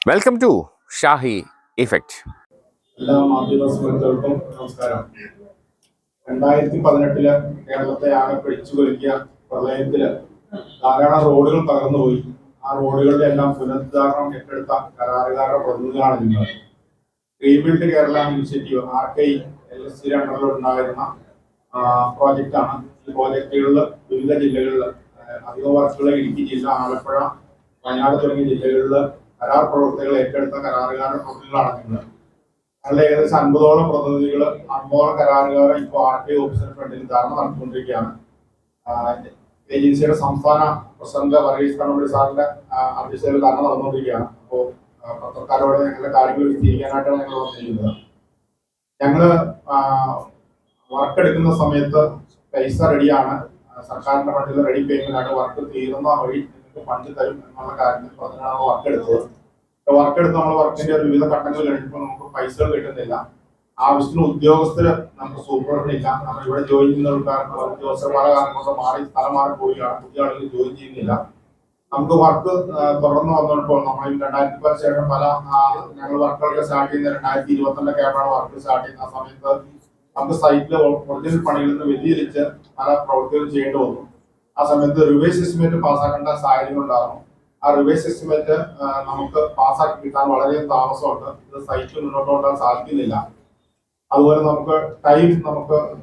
Welcome to Shahi effect. എല്ലാ മാധ്യമ സുഹൃത്തുക്കൾക്കും നമസ്കാരം. 2018 കേരളത്തെ ആകെ പിടിച്ചു കുലുക്കിയ പ്രളയത്തില് ധാരാളം റോഡുകൾ തകർന്നുപോയി. ആ റോഡുകളുടെ എല്ലാം പുനരുദ്ധാരണം ഏറ്റെടുത്ത കരാറുകാരുടെ പ്രതിനിധികളാണ് നിങ്ങൾ. റീബിൽഡ് കേരള ഇനിഷ്യേറ്റീവ് RKI-LSC അണ്ടറിൽ ഉണ്ടായിരുന്ന പ്രോജക്റ്റാണ്. ഈ പ്രോജക്റ്റുകളിൽ വിവിധ ജില്ലകളിൽ അധിക വർക്കുകൾ ഇടുക്കി ജില്ല, ആലപ്പുഴ, വയനാട് തുടങ്ങിയ ജില്ലകളിൽ കരാർ പ്രവർത്തികൾ ഏറ്റെടുത്ത കരാറുകാരുടെ പ്രതിനിധികളാണ് നിങ്ങൾ. ഞങ്ങളുടെ ഏകദേശം 50ഓളം പ്രതിനിധികൾ, 50ഓളം കരാറുകാരെ ഇപ്പോൾ RKI ഓഫീസിന് ഫ്രണ്ടിൽ ധർണ നടത്തിക്കൊണ്ടിരിക്കുകയാണ്. ഏജൻസിയുടെ സംസ്ഥാന പ്രസിഡന്റ് വർഗീസ് കണ്ണമ്പള്ളി സാറിന്റെ അധ്യക്ഷതയിൽ ധർണ നടന്നുകൊണ്ടിരിക്കുകയാണ്. അപ്പോൾ പത്രക്കാരോട് ഞങ്ങളുടെ കാര്യങ്ങൾ വിശദീകരിക്കാനായിട്ടാണ് ഞങ്ങൾ വന്നിരിക്കുന്നത്. ഞങ്ങള് വർക്ക് എടുക്കുന്ന സമയത്ത് പൈസ റെഡിയാണ്, സർക്കാരിന്റെ ഫണ്ടിൽ റെഡി പേയ്മെന്റ് ആണ്, വർക്ക് തീരുന്ന വഴി നിങ്ങൾക്ക് ഫണ്ട് തരും എന്നുള്ള കാര്യത്തിൽ പറഞ്ഞാണ് വർക്ക് എടുത്തത്. വർക്ക് എടുത്ത് നമ്മൾ വർക്കിന്റെ വിവിധ ഘട്ടങ്ങൾ കഴിഞ്ഞപ്പോൾ നമുക്ക് പൈസകൾ കിട്ടുന്നില്ല. ആവശ്യത്തിന് ഉദ്യോഗസ്ഥര് നമുക്ക് സൂപ്പർവൈസറില്ല. നമ്മൾ ഇവിടെ ജോയിൻ ചെയ്യുന്ന ഉദ്യോഗസ്ഥന്മാരെ കാരണം കൊണ്ട് സ്ഥലം മാറി പോവുകയാണ്. പുതിയ ആളുകൾ ജോയിൻ ചെയ്യുന്നില്ല. നമുക്ക് വർക്ക് തുടർന്ന് വന്നപ്പോൾ നമ്മൾ 2010 ശേഷം പല ഞങ്ങൾ വർക്കുകളൊക്കെ സ്റ്റാർട്ട് ചെയ്യുന്ന 2022 ആയിട്ടാണ് വർക്ക് സ്റ്റാർട്ട് ചെയ്യുന്ന സമയത്ത് നമുക്ക് സൈറ്റിലെ ഒറിജിനൽ പണികളിൽ നിന്ന് വ്യതിചലിച്ച് പല പ്രവൃത്തികൾ ചെയ്യേണ്ടി വന്നു. ആ സമയത്ത് റിവേഴ്സ് എസ്റ്റിമേറ്റ് പാസ്സാക്കേണ്ട സാഹചര്യം ഉണ്ടാകുന്നു. ആ റിവേഴ്സ് എസ്റ്റിമേറ്റ് നമുക്ക് പാസ്സാക്കി കിട്ടാൻ വളരെ താമസമുണ്ട്. ഇത് സൈറ്റിൽ മുന്നോട്ട് കൊണ്ടുപോകാൻ സാധിക്കുന്നില്ല. അതുപോലെ നമുക്ക്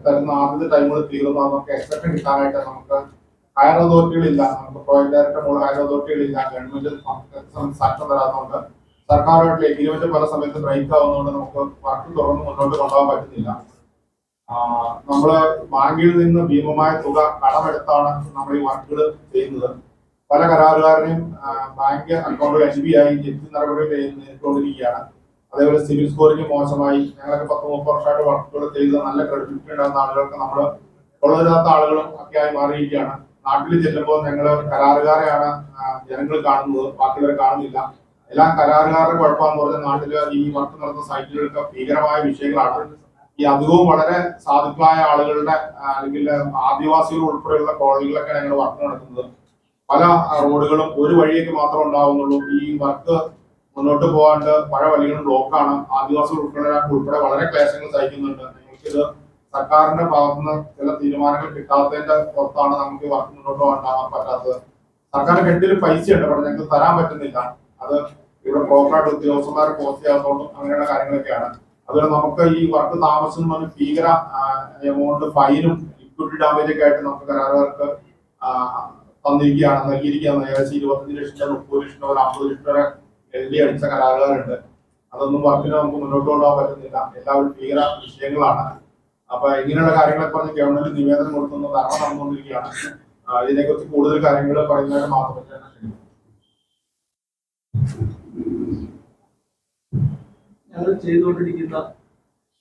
തരുന്ന ആദ്യത്തെ ടൈമുകൾ തീർന്നു. നമുക്ക് എക്സെപ്ഷൻ കിട്ടാനായിട്ട് നമുക്ക് ഹയർ അതോറിറ്റികളില്ല. നമുക്ക് പ്രോജക്ട് ഡയറക്ടർ മുകളിൽ ഹയർ അതോറിറ്റികളില്ല. ഗവൺമെന്റ് സാക്ഷ്യം തരാത്തതുകൊണ്ട് സർക്കാരുമായിട്ടുള്ള എഗ്രിമെന്റ് പല സമയത്ത് ബ്രേക്ക് ആവുന്നതുകൊണ്ട് നമുക്ക് വർക്ക് തുറന്ന് മുന്നോട്ട് കൊണ്ടുപോകാൻ പറ്റുന്നില്ല. നമ്മള് ബാങ്കിൽ നിന്ന് ഭീമമായ തുക കടമെടുത്താണ് നമ്മൾ ഈ വർക്കുകൾ ചെയ്യുന്നത്. പല കരാറുകാരനെയും ബാങ്ക് അക്കൗണ്ടുകൾ SBI ജപ്തി നടപടികൾ നേരിട്ടുകൊണ്ടിരിക്കുകയാണ്. അതേപോലെ സിവിൽ സ്കോറിംഗ് മോശമായി. ഞങ്ങളൊക്കെ 10-30 വർഷമായിട്ട് വർക്കുകൾ ചെയ്ത് നല്ല ക്രെഡിബിലിറ്റി ഉണ്ടാകുന്ന ആളുകൾക്ക് നമ്മൾ കൊള്ളരുതാത്ത ആളുകളും ഒക്കെ ആയി മാറിയിരിക്കുകയാണ്. നാട്ടിൽ ചെല്ലുമ്പോൾ ഞങ്ങൾ കരാറുകാരെയാണ് ജനങ്ങൾ കാണുന്നത്, ബാക്കിയുള്ളവരെ കാണുന്നില്ല. എല്ലാം കരാറുകാരുടെ കുഴപ്പമെന്ന് പറഞ്ഞാൽ നാട്ടില് ഈ വർക്ക് നടത്തുന്ന സൈറ്റുകൾക്ക് ഭീകരമായ വിഷയങ്ങളാണ്. ഈ അധികവും വളരെ സാധുക്കളായ ആളുകളുടെ അല്ലെങ്കിൽ ആദിവാസികൾ ഉൾപ്പെടെയുള്ള കോളനികളിലൊക്കെ ഞങ്ങൾ വർക്ക് നടത്തുന്നത്. പല റോഡുകളും ഒരു വഴിയേക്ക് മാത്രം ഉണ്ടാവുന്നുള്ളൂ. ഈ വർക്ക് മുന്നോട്ട് പോകാണ്ട് പല വഴികളും ബ്ലോക്കാണ്. ആദിവാസികൾ ഉൾപ്പെടെ വളരെ ക്ലേശങ്ങൾ സഹിക്കുന്നുണ്ട്. ഞങ്ങൾക്കിത് സർക്കാരിന്റെ ഭാഗത്തുനിന്ന് ചില തീരുമാനങ്ങൾ കിട്ടാത്തതിന്റെ പുറത്താണ് നമുക്ക് വർക്ക് മുന്നോട്ട് പോകാൻ പറ്റാത്തത്. സർക്കാരിന്റെ കെട്ടിൽ പൈസയുണ്ട്, പക്ഷെ ഞങ്ങൾക്ക് തരാൻ പറ്റുന്നില്ല. അത് ഇവിടെ പ്രോപ്പറായിട്ട് ഉദ്യോഗസ്ഥന്മാരെ പോസ്റ്റ് ചെയ്യാത്തതുകൊണ്ടും അങ്ങനെയുള്ള കാര്യങ്ങളൊക്കെയാണ്. അതുപോലെ നമുക്ക് ഈ വർക്ക് താമസം ഭീകര എമൗണ്ട് ഫൈനും ലിക്വിഡിറ്റി ഡാമേജ് ഒക്കെ ആയിട്ട് നമുക്ക് കരാറുകാർക്ക് നൽകിയിരിക്കുകയാണ്. ഏകദേശം 25 ലക്ഷം, 30 ലക്ഷം, 50 ലക്ഷം വരെ LD അടിച്ച കരാറുകാരുണ്ട്. അതൊന്നും വർക്കിന് നമുക്ക് മുന്നോട്ട് കൊണ്ടുപോകാൻ പറ്റുന്നില്ല. എല്ലാവരും ഭീകര വിഷയങ്ങളാണ്. അപ്പൊ ഇങ്ങനെയുള്ള കാര്യങ്ങളൊക്കെ പറഞ്ഞ് ഗവൺമെന്റ് നിവേദനം കൊടുക്കുന്ന ധർമ്മ നടന്നുകൊണ്ടിരിക്കുകയാണ്. ഇതിനെക്കുറിച്ച് കൂടുതൽ കാര്യങ്ങൾ പറയുന്നതിന് മാത്രമേ ഞങ്ങൾ ചെയ്തുകൊണ്ടിരിക്കുന്ന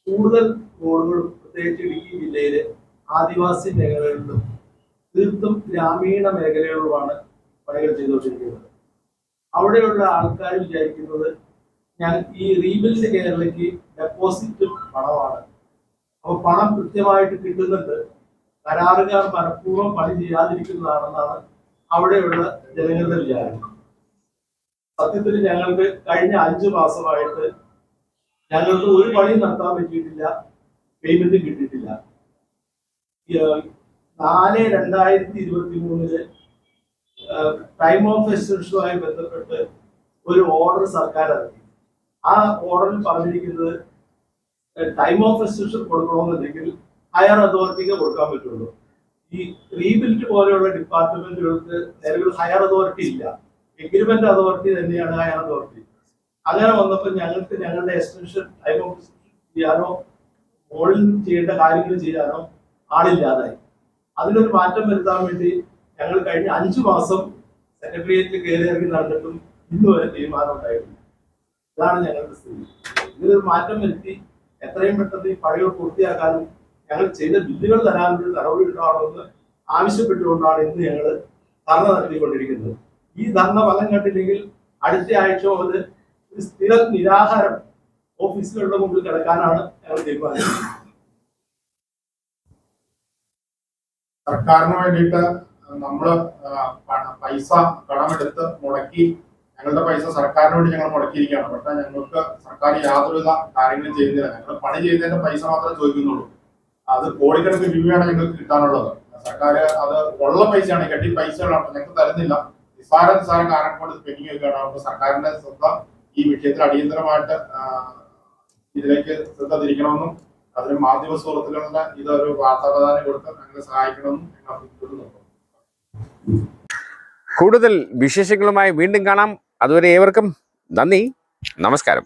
കൂടുതൽ റോഡുകളും പ്രത്യേകിച്ച് ഇടുക്കി ജില്ലയിലെ ആദിവാസി മേഖലകളിലും തീർത്തും ഗ്രാമീണ മേഖലകളിലുമാണ് പണികൾ ചെയ്തുകൊണ്ടിരിക്കുന്നത്. അവിടെയുള്ള ആൾക്കാർ വിചാരിക്കുന്നത് ഞാൻ ഈ റീബിൽഡ് കേരളയ്ക്ക് ഡെപ്പോസിറ്റ് പണമാണ്, അപ്പൊ പണം കൃത്യമായിട്ട് കിട്ടുന്നുണ്ട്, കരാറുകാർ മനഃപൂർവ്വം പണി ചെയ്യാതിരിക്കുന്നതാണെന്നാണ് അവിടെയുള്ള ജനങ്ങളുടെ വിചാരം. സത്യത്തിൽ ഞങ്ങൾക്ക് കഴിഞ്ഞ 5 മാസമായിട്ട് ഞങ്ങൾക്ക് ഒരു പണി നടത്താൻ പറ്റിയിട്ടില്ല, പേയ്മെന്റ് കിട്ടിയിട്ടില്ല. 4/2023 ടൈം ഓഫ് എക്സ്റ്റൻഷനുമായി ബന്ധപ്പെട്ട് ഒരു ഓർഡർ സർക്കാർ ഇറക്കി. ആ ഓർഡറിൽ പറഞ്ഞിരിക്കുന്നത് ടൈം ഓഫ് എക്സ്റ്റൻഷൻ കൊടുക്കണമെന്നുണ്ടെങ്കിൽ ഹയർ അതോറിറ്റിക്ക് കൊടുക്കാൻ പറ്റുള്ളൂ. ഈ റീബിൽഡ് പോലെയുള്ള ഡിപ്പാർട്ട്മെന്റുകൾക്ക് നിലവിൽ ഹയർ അതോറിറ്റി ഇല്ല. എഗ്രിമെന്റ് അതോറിറ്റി തന്നെയാണ് ഹയർ അതോറിറ്റി. അങ്ങനെ വന്നപ്പോൾ ഞങ്ങൾക്ക് ഞങ്ങളുടെ എക്സ്റ്റൻഷൻ ടൈം ഓഫ് എക്സ്റ്റൻഷൻ ചെയ്യാനോ മുകളിൽ ചെയ്യേണ്ട കാര്യങ്ങൾ ചെയ്യാനോ ആളില്ലാതായി. അതിനൊരു മാറ്റം വരുത്താൻ വേണ്ടി ഞങ്ങൾ കഴിഞ്ഞ 5 മാസം സെക്രട്ടേറിയറ്റിൽ കയറി ഇറങ്ങി നടന്നിട്ടും ഇന്ന് വരെ തീരുമാനം ഉണ്ടായിട്ടില്ല. ഇതാണ് ഞങ്ങളുടെ സ്ഥിതി. ഇതിനൊരു മാറ്റം വരുത്തി എത്രയും പെട്ടെന്ന് ഈ പണികൾ പൂർത്തിയാക്കാനും ഞങ്ങൾ ചെയ്ത ബില്ലുകൾ തരാനൊരു നടപടി ഉണ്ടാവണമെന്ന് ആവശ്യപ്പെട്ടുകൊണ്ടാണ് ഇന്ന് ഞങ്ങൾ ധർണ നടത്തിക്കൊണ്ടിരിക്കുന്നത്. ഈ ധർണ ഫലം കണ്ടില്ലെങ്കിൽ അടുത്ത ആഴ്ച മുതൽ ഒരു സ്ഥിര നിരാഹാരം ഓഫീസുകളുടെ മുമ്പിൽ കിടക്കാനാണ് ഞങ്ങൾ തീരുമാനിച്ചത്. സർക്കാരിന് വേണ്ടിയിട്ട് നമ്മള് പൈസ കടമെടുത്ത് മുടക്കി ഞങ്ങളുടെ പൈസ സർക്കാരിന് വേണ്ടി ഞങ്ങൾ മുടക്കിയിരിക്കുകയാണ്. പക്ഷേ ഞങ്ങൾക്ക് സർക്കാർ യാതൊരുവിധ കാര്യങ്ങളും ചെയ്യുന്നില്ല. ഞങ്ങൾ പണി ചെയ്തതിന്റെ പൈസ മാത്രമേ ചോദിക്കുന്നുള്ളൂ. അത് കോടിക്കണക്കിന് രൂപയാണ് ഞങ്ങൾക്ക് കിട്ടാനുള്ളത്. സർക്കാർ അത് ഉള്ള പൈസയാണ്, കെട്ടി പൈസകളാണ് ഞങ്ങൾക്ക് തരുന്നില്ല. നിസ്സാര കാരണം കൊണ്ട് പെൻഡിങ് വെക്കുകയാണ്. അപ്പോൾ സർക്കാരിന്റെ ശ്രദ്ധ ഈ വിഷയത്തിൽ അടിയന്തരമായിട്ട് ഇതിലേക്ക് ശ്രദ്ധ തിരിക്കണമെന്നും അതിന് മാധ്യമ സുഹൃത്തുക്കളുടെ ഇതൊരു വാർത്താ പ്രധാനം കൊടുത്ത് ഞങ്ങളെ സഹായിക്കണമെന്നും ഞങ്ങൾ അഭ്യർത്ഥിക്കുന്നു. കൂടുതൽ വിശേഷങ്ങളുമായി വീണ്ടും കാണാം. അതുവരെ ഏവർക്കും നന്ദി, നമസ്കാരം.